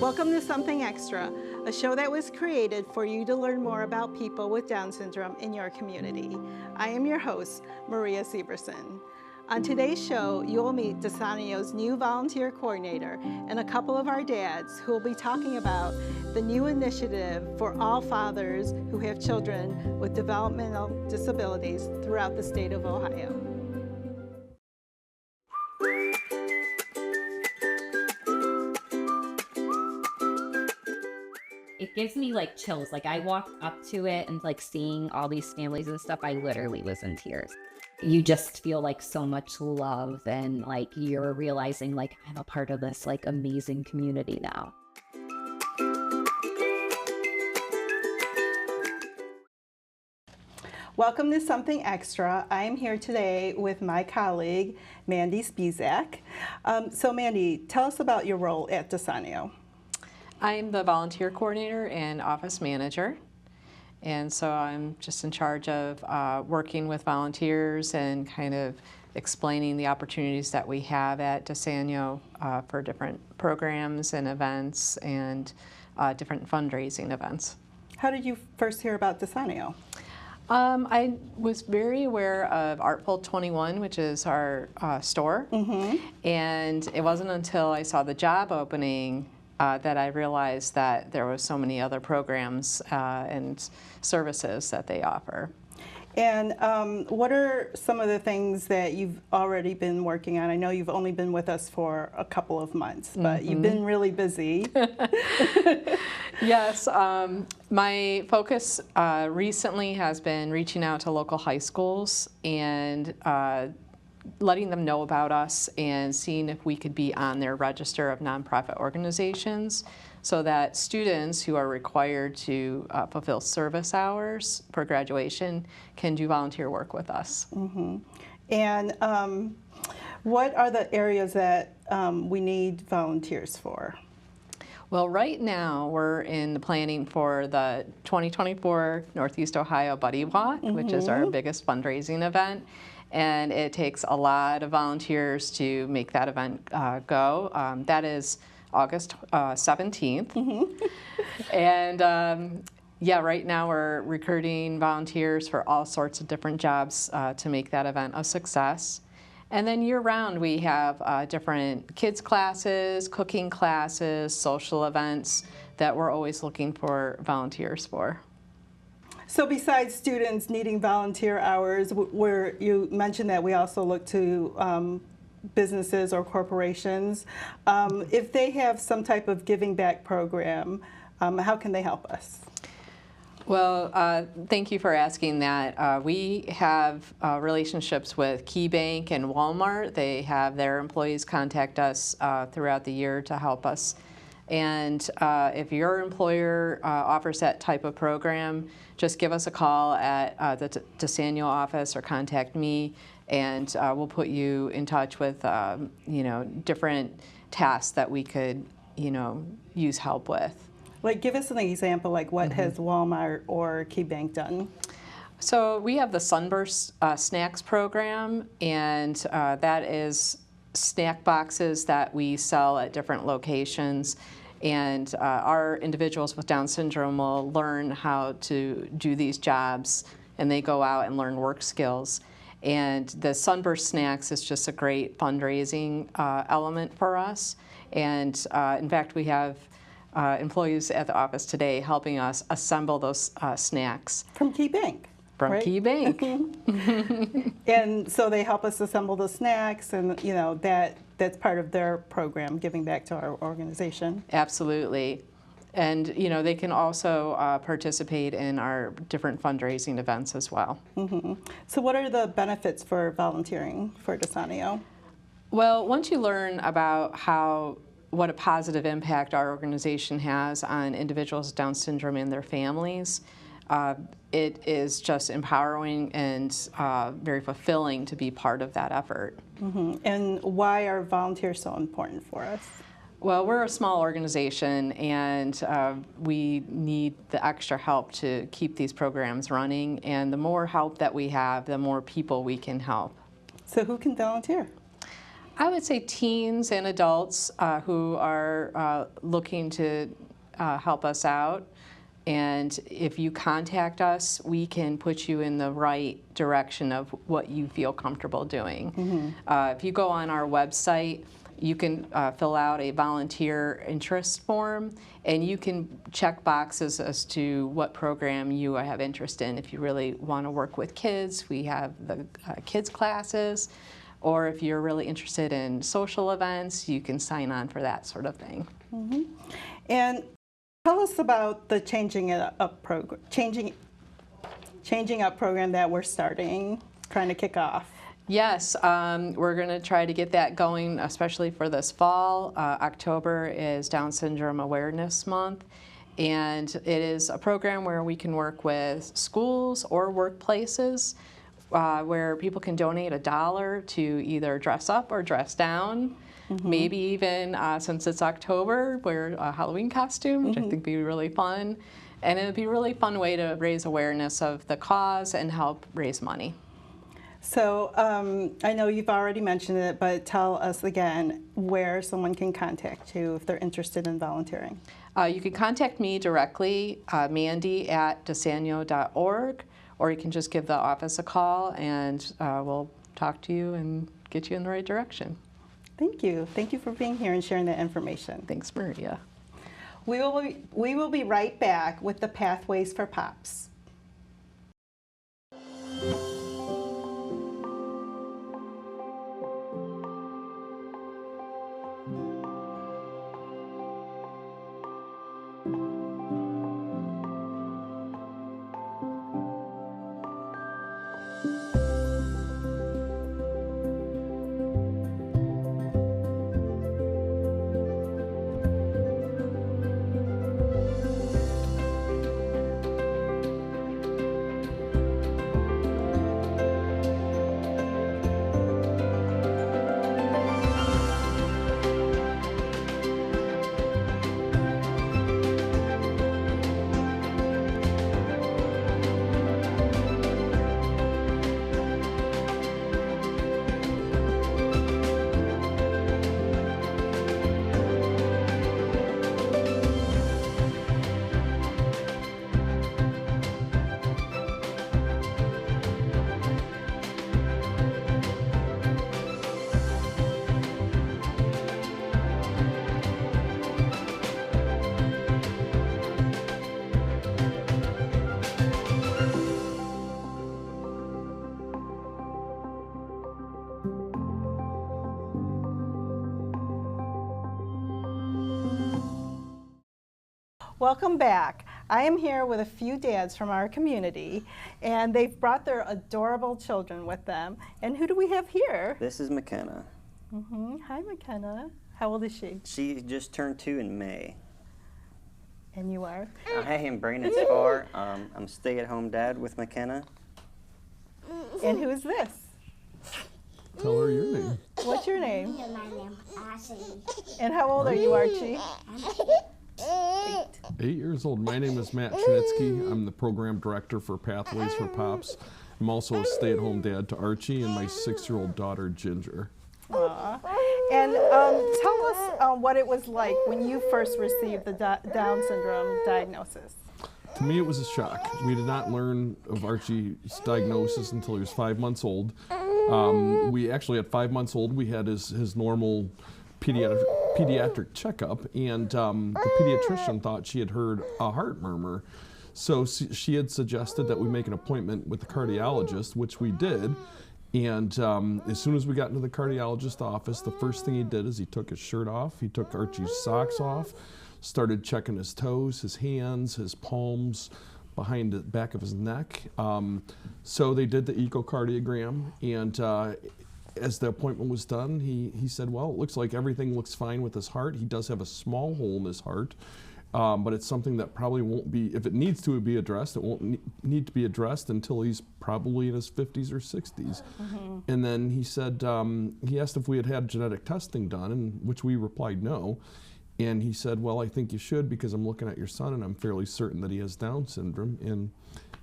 Welcome to Something Extra, a show that was created for you to learn more about people with Down syndrome in your community. I am your host, Maria Sivertson. On today's show, you will meet DSANEO's new volunteer coordinator and a couple of our dads who will be talking about the new initiative for all fathers who have children with developmental disabilities throughout the state of Ohio. It gives me like chills. Like I walked up to it and like seeing all these families and stuff, I literally was in tears. You just feel like so much love and like you're realizing like I'm a part of this like amazing community now. Welcome to Something Extra. I am here today with my colleague, Mandy Spisak. So Mandy, tell us about your role at DSANEO. I'm the volunteer coordinator and office manager, and so I'm just in charge of working with volunteers and kind of explaining the opportunities that we have at DSANEO for different programs and events and different fundraising events. How did you first hear about DSANEO? I was very aware of Artful 21, which is our store, and it wasn't until I saw the job opening that I realized that there were so many other programs and services that they offer. And what are some of the things that you've already been working on? I know you've only been with us for a couple of months, but you've been really busy. Yes, my focus recently has been reaching out to local high schools and letting them know about us and seeing if we could be on their register of nonprofit organizations so that students who are required to fulfill service hours for graduation can do volunteer work with us. And what are the areas that we need volunteers for? Well, right now we're in the planning for the 2024 Northeast Ohio Buddy Walk, which is our biggest fundraising event. And it takes a lot of volunteers to make that event go. That is August 17th. And yeah, right now we're recruiting volunteers for all sorts of different jobs to make that event a success. And then year-round we have different kids classes, cooking classes, social events that we're always looking for volunteers for. So besides students needing volunteer hours, where you mentioned that we also look to businesses or corporations, if they have some type of giving back program, how can they help us? Well, thank you for asking that. We have relationships with KeyBank and Walmart. They have their employees contact us throughout the year to help us. And if your employer offers that type of program, just give us a call at the DSANEO office or contact me, and we'll put you in touch with different tasks that we could use help with. Like, give us an example, like what has Walmart or KeyBank done? So we have the Sunburst Snacks program, and that is snack boxes that we sell at different locations. And our individuals with Down syndrome will learn how to do these jobs, and they go out and learn work skills. And the Sunburst Snacks is just a great fundraising element for us. And in fact, we have employees at the office today helping us assemble those snacks. From KeyBank. From right? KeyBank. And so they help us assemble the snacks, and that's part of their program, giving back to our organization. Absolutely. And they can also participate in our different fundraising events as well. So what are the benefits for volunteering for DSANEO? Well, once you learn about what a positive impact our organization has on individuals with Down syndrome and their families, it is just empowering and very fulfilling to be part of that effort. And why are volunteers so important for us? Well, we're a small organization, and we need the extra help to keep these programs running. And the more help that we have, the more people we can help. So who can volunteer? I would say teens and adults who are looking to help us out. And if you contact us, we can put you in the right direction of what you feel comfortable doing. If you go on our website, you can fill out a volunteer interest form, and you can check boxes as to what program you have interest in. If you really want to work with kids, we have the kids classes, or if you're really interested in social events, you can sign on for that sort of thing. And tell us about the Changing Up program that we're trying to kick off. Yes, we're going to try to get that going, especially for this fall. October is Down Syndrome Awareness Month, and it is a program where we can work with schools or workplaces where people can donate $1 to either dress up or dress down. Maybe even, since it's October, wear a Halloween costume, which I think would be really fun. And it would be a really fun way to raise awareness of the cause and help raise money. So I know you've already mentioned it, but tell us again where someone can contact you if they're interested in volunteering. You can contact me directly, Mandy@DSANEO.org, or you can just give the office a call and we'll talk to you and get you in the right direction. Thank you. Thank you for being here and sharing that information. Thanks, Maria. We will be right back with the Pathways for Pops. Welcome back. I am here with a few dads from our community, and they've brought their adorable children with them. And who do we have here? This is McKenna. Hi, McKenna. How old is she? She just turned 2 in May. And you are? I am Brandon Spahr. I'm a stay-at-home dad with McKenna. And who is this? Tell her your name. What's your name? My name is Archie. And how old are you, Archie? 8 years old. My name is Matt Chernitsky. I'm the program director for Pathways for Pops. I'm also a stay-at-home dad to Archie and my 6-year-old daughter, Ginger. Aww. And tell us what it was like when you first received the Down syndrome diagnosis. To me, it was a shock. We did not learn of Archie's diagnosis until he was 5 months old. We actually, at 5 months old, we had his normal pediatric checkup, and the pediatrician thought she had heard a heart murmur. So she had suggested that we make an appointment with the cardiologist, which we did. And as soon as we got into the cardiologist's office, the first thing he did is he took his shirt off, he took Archie's socks off, started checking his toes, his hands, his palms, behind the back of his neck. So they did the echocardiogram, and as the appointment was done, he said, well, it looks like everything looks fine with his heart. He does have a small hole in his heart, but it's something that probably won't be, if it needs to be addressed, it won't need to be addressed until he's probably in his 50s or 60s. And then he said, he asked if we had genetic testing done, and which we replied no. And he said, well, I think you should, because I'm looking at your son and I'm fairly certain that he has Down syndrome. And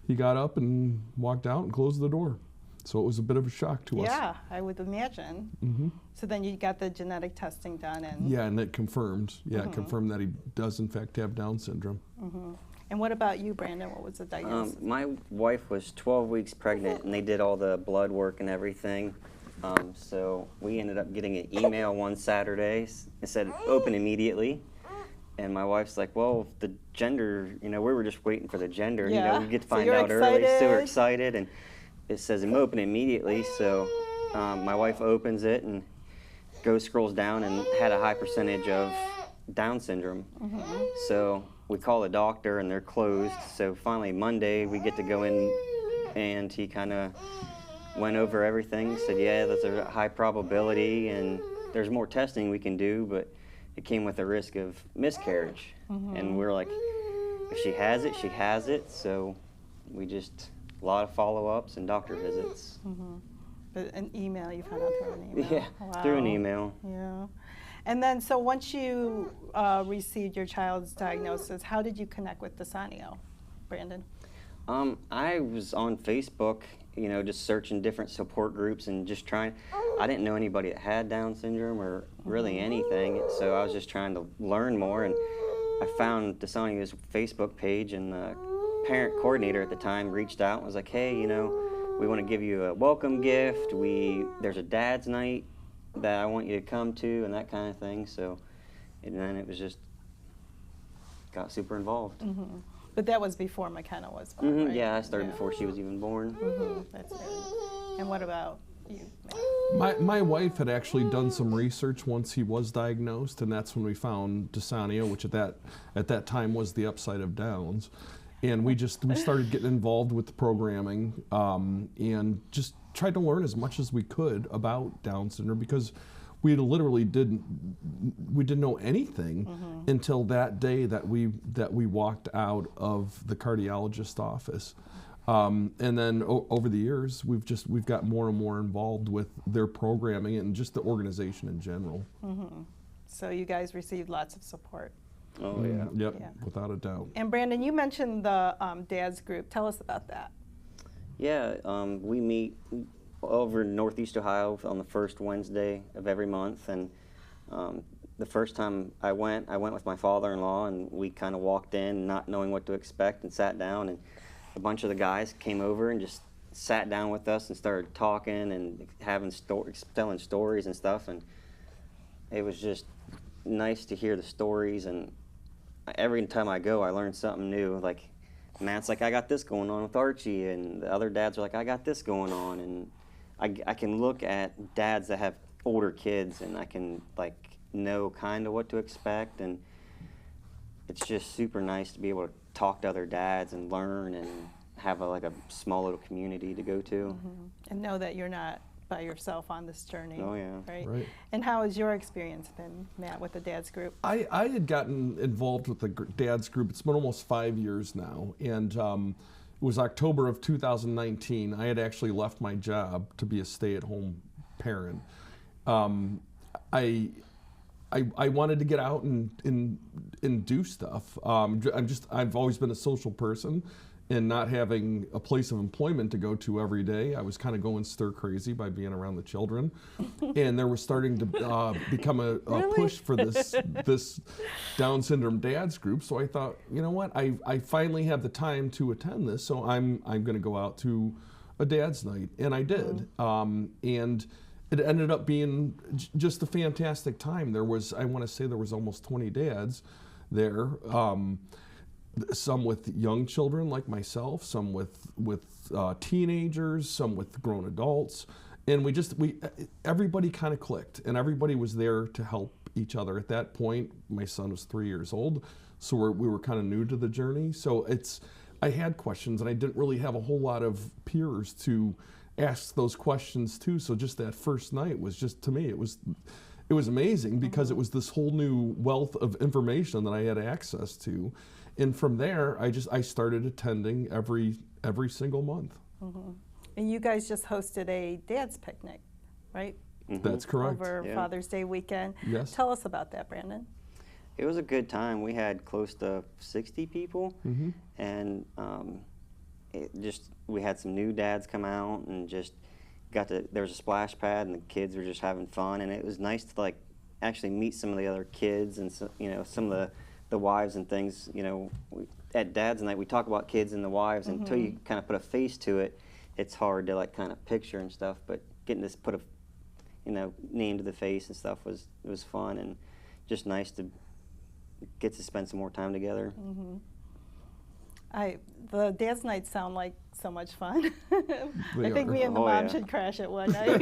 he got up and walked out and closed the door. So it was a bit of a shock to us. Yeah, I would imagine. So then you got the genetic testing done, and Yeah, and it confirmed. Yeah, it confirmed that he does in fact have Down syndrome. And what about you, Brandon? What was the diagnosis? My wife was 12 weeks pregnant, and they did all the blood work and everything. So we ended up getting an email one Saturday. It said open immediately. And my wife's like, well, the gender, we were just waiting for the gender. Yeah. We get to So find you're out early. So we're excited. excited. And it says open immediately. So my wife opens it and scrolls down and had a high percentage of Down syndrome. So we call the doctor and they're closed. So finally Monday we get to go in, and he kind of went over everything, said, yeah, that's a high probability and there's more testing we can do, but it came with a risk of miscarriage. And we're like, if she has it, she has it. So we just, a lot of follow-ups and doctor visits. But an email, you found out through an email? Yeah, through an email. Yeah. And then, so once you received your child's diagnosis, how did you connect with DSANEO, Brandon? I was on Facebook, just searching different support groups and just trying. I didn't know anybody that had Down syndrome or really anything, so I was just trying to learn more. And I found DSANEO's Facebook page, and the parent coordinator at the time reached out and was like, hey, we want to give you a welcome gift. There's a dad's night that I want you to come to, and that kind of thing. So, and then it was just got super involved. But that was before McKenna was born, right? Yeah, I started before she was even born. That's good. And what about you? My wife had actually done some research once he was diagnosed, and that's when we found DSANEO, which at that time was the upside of Downs. And we started getting involved with the programming and just tried to learn as much as we could about Down syndrome, because we literally didn't know anything until that day that we walked out of the cardiologist's office. And then over the years, we've got more and more involved with their programming and just the organization in general. So you guys received lots of support. Oh, yeah. Yep, Yeah. without a doubt. And Brandon, you mentioned the dad's group. Tell us about that. Yeah, we meet over in Northeast Ohio on the first Wednesday of every month. And the first time I went with my father-in-law, and we kind of walked in not knowing what to expect and sat down, and a bunch of the guys came over and just sat down with us and started talking and telling stories and stuff. And it was just nice to hear the stories, and every time I go, I learn something new. Like, Matt's like, I got this going on with Archie, and the other dads are like, I got this going on. And I can look at dads that have older kids, and I can know kind of what to expect, and it's just super nice to be able to talk to other dads and learn and have a small little community to go to. And know that you're not by yourself on this journey. Oh, yeah. Right? And how has your experience been, Matt, with the dad's group? I had gotten involved with the dad's group. It's been almost 5 years now, and it was October of 2019. I had actually left my job to be a stay-at-home parent. I wanted to get out and do stuff. I've always been a social person, and not having a place of employment to go to every day, I was kind of going stir crazy by being around the children. And there was starting to become a push for this Down syndrome dads group. So I thought, you know what, I finally have the time to attend this, so I'm going to go out to a dad's night. And I did. And it ended up being just a fantastic time. I want to say there was almost 20 dads there. Some with young children like myself, some with teenagers, some with grown adults, and everybody kind of clicked, and everybody was there to help each other. At that point, my son was 3 years old, so we were kind of new to the journey. So I had questions, and I didn't really have a whole lot of peers to ask those questions to. So just that first night was just, to me, it was amazing, because it was this whole new wealth of information that I had access to. And from there, I started attending every single month. And you guys just hosted a dad's picnic, right? That's correct. Over Father's Day weekend. Yes. Tell us about that, Brandon. It was a good time. We had close to 60 people, and we had some new dads come out, and just there was a splash pad and the kids were just having fun, and it was nice to like actually meet some of the other kids and some of the wives and things. At Dad's Night we talk about kids and the wives, and until you kind of put a face to it, it's hard to like kind of picture and stuff. But getting to put a name to the face and stuff was fun, and just nice to get to spend some more time together. The dance nights sound like so much fun. I think me and the Oh, mom yeah. should crash it one night.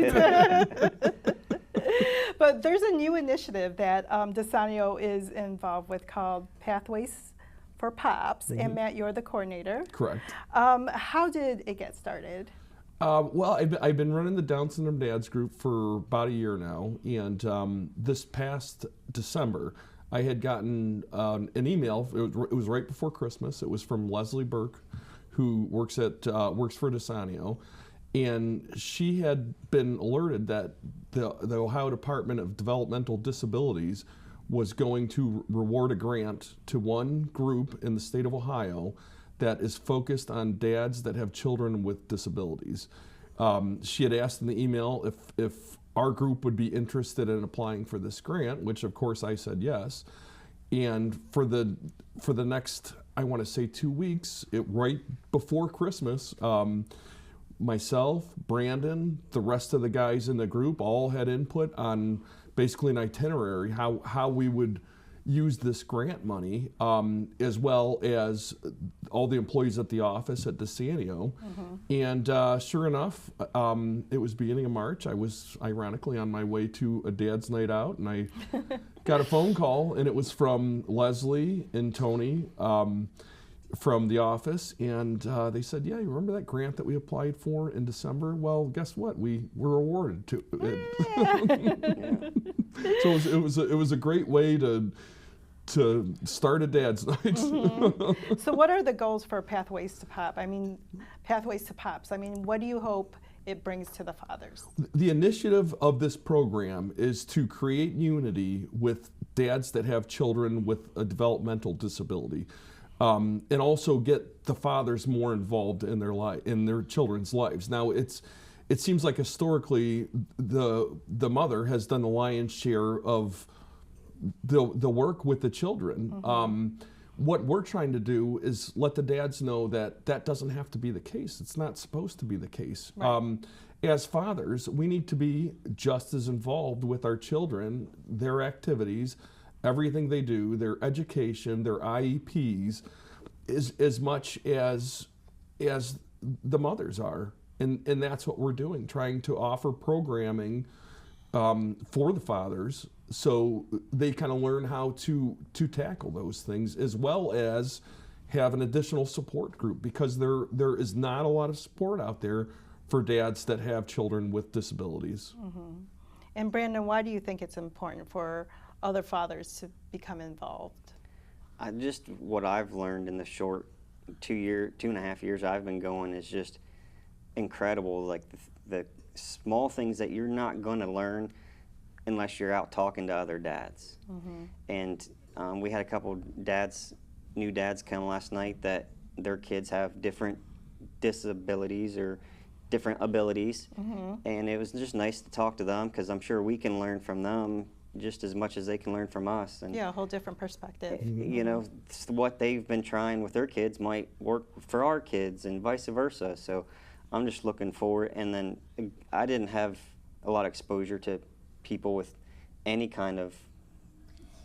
But there's a new initiative that DSANEO is involved with called Pathways for Pops, and Matt, you're the coordinator. Correct. How did it get started? Well, I've been running the Down Syndrome Dads group for about a year now, and this past December, I had gotten an email. It was right before Christmas. It was from Leslie Burke, who works for DSANEO, and she had been alerted that the Ohio Department of Developmental Disabilities was going to reward a grant to one group in the state of Ohio that is focused on dads that have children with disabilities. She had asked in the email if our group would be interested in applying for this grant, which of course I said yes. And for the next, I want to say 2 weeks, right before Christmas, myself, Brandon, the rest of the guys in the group all had input on basically an itinerary, how we would use this grant money, as well as all the employees at the office at DSANEO. And sure enough, it was beginning of March. I was ironically on my way to a dad's night out, and I got a phone call, and it was from Leslie and Tony from the office, and they said, "Yeah, you remember that grant that we applied for in December? Well, guess what? We were awarded to it." So it was a great way to start a dad's night. So what are the goals for Pathways to Pops? I mean, what do you hope it brings to the fathers? The initiative of this program is to create unity with dads that have children with a developmental disability, and also get the fathers more involved in their children's lives. Now, it seems like historically the mother has done the lion's share of the work with the children. What we're trying to do is let the dads know that doesn't have to be the case. It's not supposed to be the case. Right. As fathers, we need to be just as involved with our children, their activities, everything they do, their education, their IEPs, as much as the mothers are. And that's what we're doing, trying to offer programming for the fathers, so they kind of learn how to tackle those things, as well as have an additional support group, because there is not a lot of support out there for dads that have children with disabilities. And Brandon, why do you think it's important for other fathers to become involved? Just what I've learned in the short 2.5 years I've been going is just incredible. Like the small things that you're not going to learn unless you're out talking to other dads. And we had a couple new dads come last night that their kids have different disabilities or different abilities, and it was just nice to talk to them, because I'm sure we can learn from them just as much as they can learn from us. And yeah, a whole different perspective. What they've been trying with their kids might work for our kids, and vice versa. So I'm just looking forward. And then I didn't have a lot of exposure to people with any kind of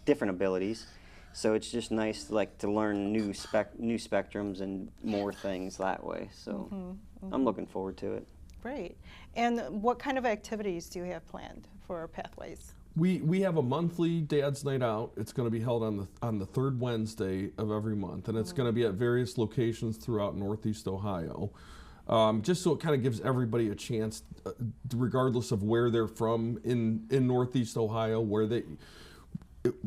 different abilities, so it's just nice to learn new spectrums and more things that way. So I'm looking forward to it. Great. And what kind of activities do you have planned for Pathways? We have a monthly Dad's Night Out. It's going to be held on the third Wednesday of every month, and it's going to be at various locations throughout Northeast Ohio. Just so it kind of gives everybody a chance, regardless of where they're from in Northeast Ohio,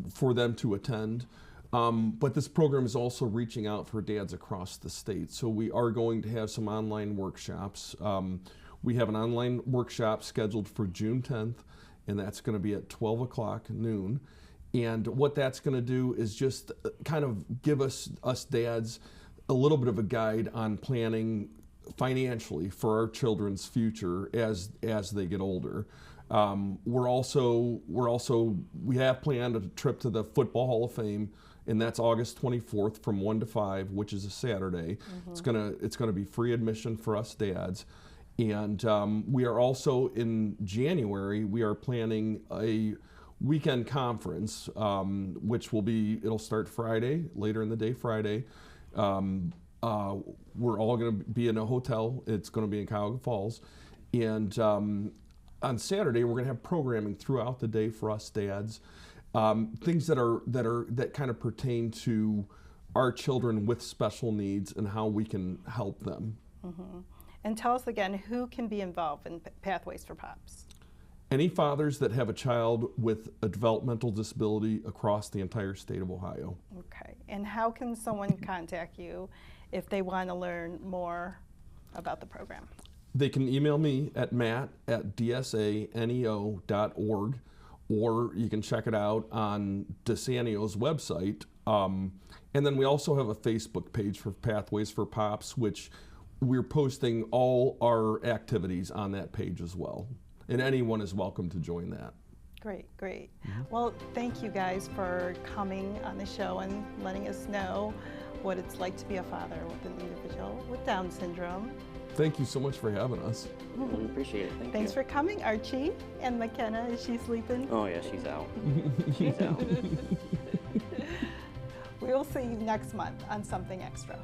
for them to attend. But this program is also reaching out for dads across the state. So we are going to have some online workshops. We have an online workshop scheduled for June 10th, and that's going to be at 12 o'clock noon. And what that's going to do is just kind of give us dads a little bit of a guide on planning financially for our children's future as they get older. We have planned a trip to the Football Hall of Fame, and that's August 24th from 1 to 5, which is a Saturday. It's gonna be free admission for us dads. And we are also in January, we are planning a weekend conference, which it'll start Friday, later in the day Friday. We're all going to be in a hotel. It's going to be in Cuyahoga Falls. And on Saturday, we're going to have programming throughout the day for us dads. Things that kind of pertain to our children with special needs and how we can help them. And tell us again, who can be involved in Pathways for Pops? Any fathers that have a child with a developmental disability across the entire state of Ohio. Okay. And how can someone contact you if they want to learn more about the program? They can email me at matt@DSANEO.org, or you can check it out on DSANEO's website. And then we also have a Facebook page for Pathways for Pops, which we're posting all our activities on that page as well. And anyone is welcome to join that. Great, great. Well, thank you guys for coming on the show and letting us know what it's like to be a father with an individual with Down syndrome. Thank you so much for having us. We appreciate it. Thanks for coming, Archie. And McKenna, is she sleeping? Oh yeah, she's out. She's out. We will see you next month on Something Extra.